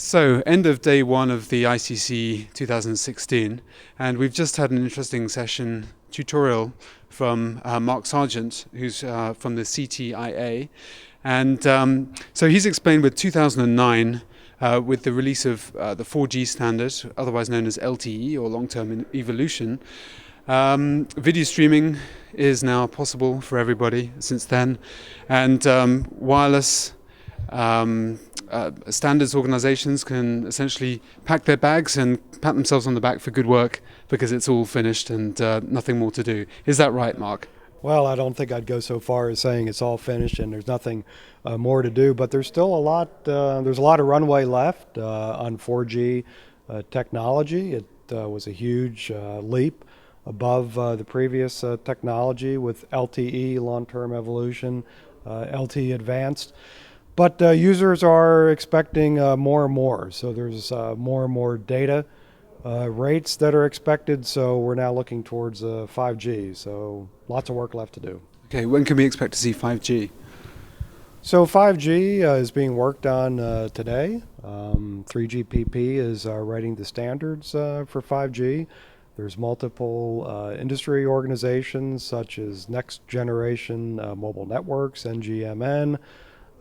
So, end of day one of the ICC 2016, and we've just had an interesting session tutorial from Mark Sargent, who's from the CTIA, and so he's explained with 2009, with the release of the 4G standard, otherwise known as LTE or long-term evolution, video streaming is now possible for everybody since then, and wireless standards organizations can essentially pack their bags and pat themselves on the back for good work because it's all finished and nothing more to do. Is that right, Mark? Well, I don't think I'd go so far as saying it's all finished and there's nothing more to do, but there's still a lot. There's a lot of runway left on 4G technology. It was a huge leap above the previous technology with LTE, long-term evolution, LTE advanced. But users are expecting more and more. So there's more and more data rates that are expected. So we're now looking towards 5G. So lots of work left to do. Okay, when can we expect to see 5G? So 5G is being worked on today. 3GPP is writing the standards for 5G. There's multiple industry organizations such as Next Generation Mobile Networks, NGMN,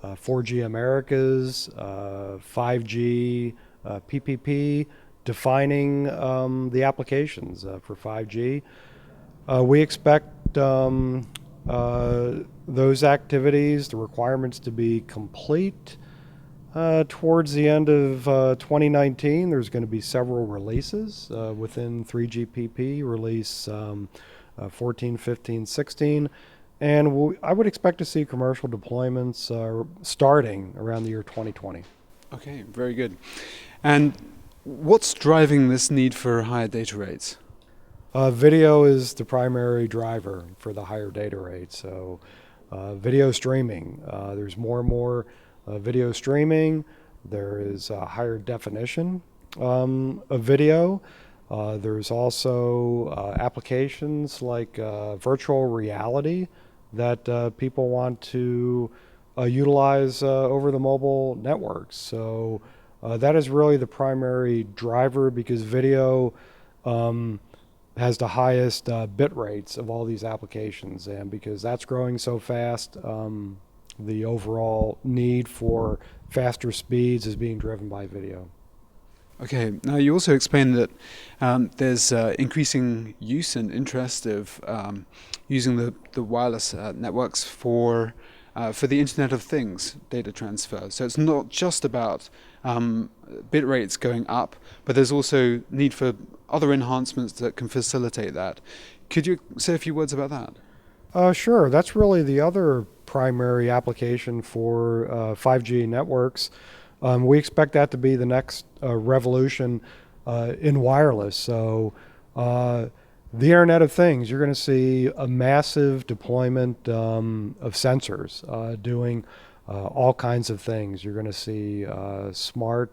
4G Americas, 5G PPP, defining the applications for 5G. We expect those activities, the requirements to be complete towards the end of 2019. There's going to be several releases within 3GPP, release 14, 15, 16. And I would expect to see commercial deployments starting around the year 2020. Okay, very good. And what's driving this need for higher data rates? Video is the primary driver for the higher data rates. So video streaming, there's more and more video streaming. There is a higher definition of video. There's also applications like virtual reality that people want to utilize over the mobile networks. So that is really the primary driver because video has the highest bit rates of all these applications, and because that's growing so fast, the overall need for faster speeds is being driven by video. Okay, now you also explained that there's increasing use and interest of using the wireless networks for the Internet of Things data transfer. So it's not just about bit rates going up, but there's also need for other enhancements that can facilitate that. Could you say a few words about that? Sure, that's really the other primary application for 5G networks. We expect that to be the next revolution in wireless. So the Internet of Things, you're going to see a massive deployment of sensors doing all kinds of things. You're going to see smart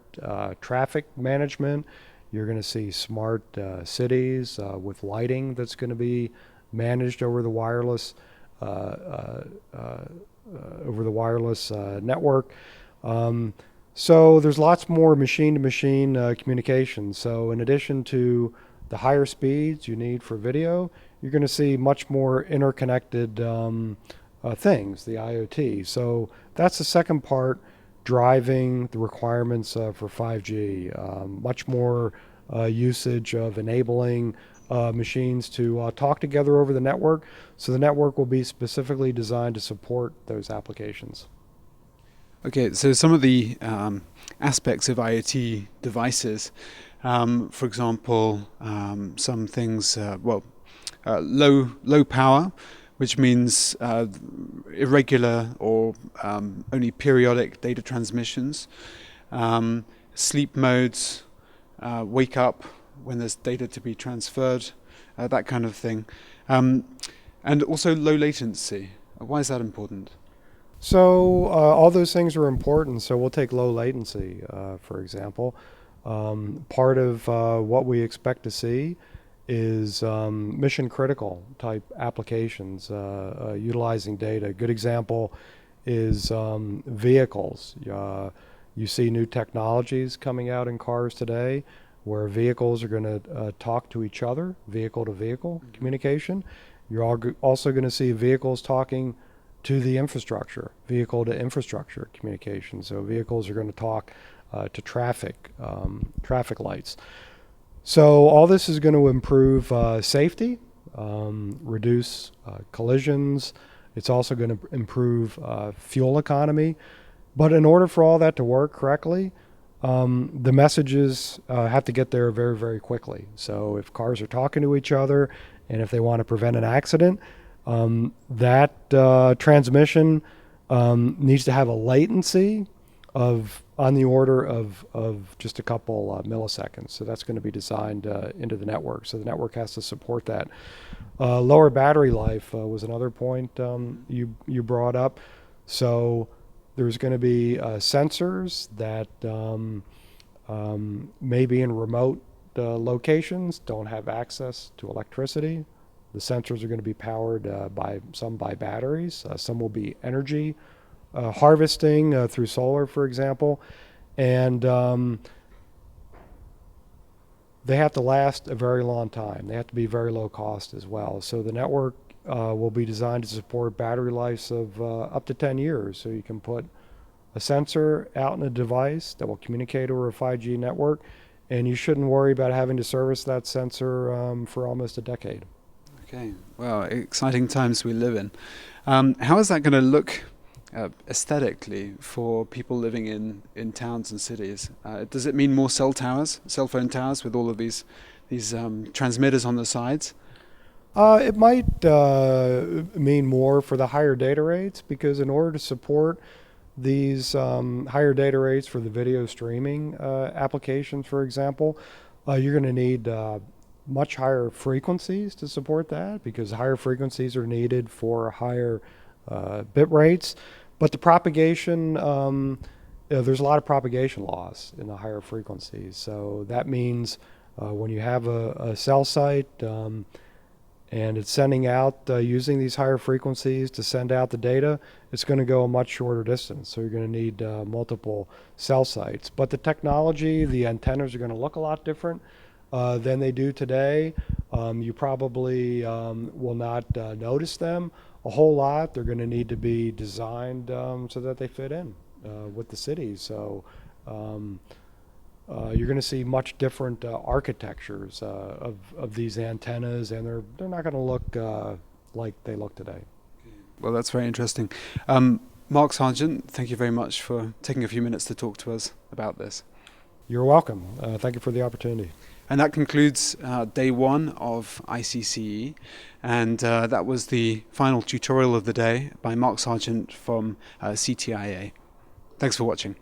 traffic management. You're going to see smart cities with lighting that's going to be managed over the wireless network. So there's lots more machine-to-machine communication. So in addition to the higher speeds you need for video, you're going to see much more interconnected things, the IoT. So that's the second part driving the requirements for 5G. Much more usage of enabling machines to talk together over the network. So the network will be specifically designed to support those applications. Okay, so some of the aspects of IoT devices, for example, some things, low power, which means irregular or only periodic data transmissions, sleep modes, wake up when there's data to be transferred, that kind of thing, and also low latency. Why is that important? So all those things are important. So we'll take low latency, for example. Part of what we expect to see is mission critical type applications utilizing data. A good example is vehicles. You see new technologies coming out in cars today where vehicles are going to talk to each other, vehicle-to-vehicle communication. You're also going to see vehicles talking to the infrastructure, vehicle-to-infrastructure communication. So vehicles are going to talk to traffic lights. So all this is going to improve safety, reduce collisions. It's also going to improve fuel economy. But in order for all that to work correctly, the messages have to get there very, very quickly. So if cars are talking to each other and if they want to prevent an accident, that transmission needs to have a latency on the order of just a couple milliseconds. So that's going to be designed into the network. So the network has to support that. Lower battery life was another point you brought up. So there's going to be sensors that may be in remote locations, don't have access to electricity. The sensors are going to be powered by batteries. Some will be energy harvesting through solar, for example. And they have to last a very long time. They have to be very low cost as well. So the network will be designed to support battery lives of up to 10 years. So you can put a sensor out in a device that will communicate over a 5G network, and you shouldn't worry about having to service that sensor for almost a decade. Okay, well, exciting times we live in. How is that going to look aesthetically for people living in towns and cities? Does it mean more cell phone towers with all of these transmitters on the sides? It might mean more for the higher data rates, because in order to support these higher data rates for the video streaming applications, for example, you're going to need much higher frequencies to support that, because higher frequencies are needed for higher bit rates. But the propagation, there's a lot of propagation loss in the higher frequencies. So that means when you have a cell site and it's sending out using these higher frequencies to send out the data, it's going to go a much shorter distance. So you're going to need multiple cell sites. But the technology, the antennas are going to look a lot different than they do today. You probably will not notice them a whole lot. They're going to need to be designed so that they fit in with the cities. So you're going to see much different architectures of these antennas, and they're not going to look like they look today. Well, that's very interesting. Mark Sargent, thank you very much for taking a few minutes to talk to us about this. You're welcome. Thank you for the opportunity. And that concludes day one of ICCE, and that was the final tutorial of the day by Mark Sargent from CTIA. Thanks for watching.